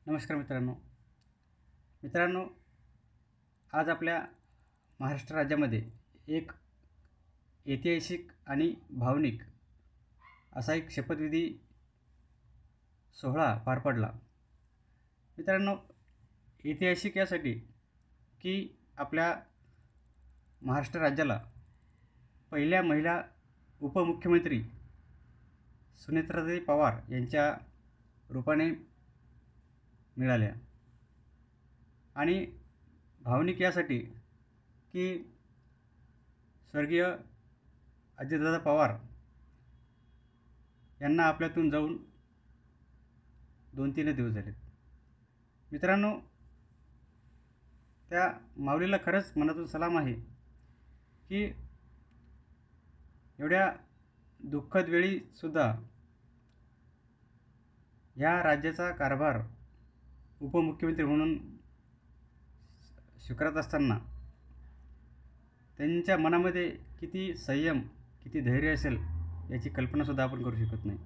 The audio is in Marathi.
नमस्कार मित्रांनो, आज आपल्या महाराष्ट्र राज्यामध्ये एक ऐतिहासिक आणि भावनिक असा एक शपथविधी सोहळा पार पडला. मित्रांनो, ऐतिहासिक यासाठी की आपल्या महाराष्ट्र राज्याला पहिल्या महिला उपमुख्यमंत्री सुनेत्राताई पवार यांच्या रूपाने मिळाल्या आणि भावनिक यासाठी की स्वर्गीय अजितदादा पवार यांना आपल्यातून जाऊन 2-3 दिवस झालेत. मित्रांनो, त्या माऊलीला खरंच मनातून सलाम आहे की एवढ्या दुःखद वेळीसुद्धा ह्या राज्याचा कारभार उपमुख्यमंत्री म्हणून स्वीकारत असताना त्यांच्या मनामध्ये किती संयम, किती धैर्य असेल याची कल्पनासुद्धा आपण करू शकत नाही.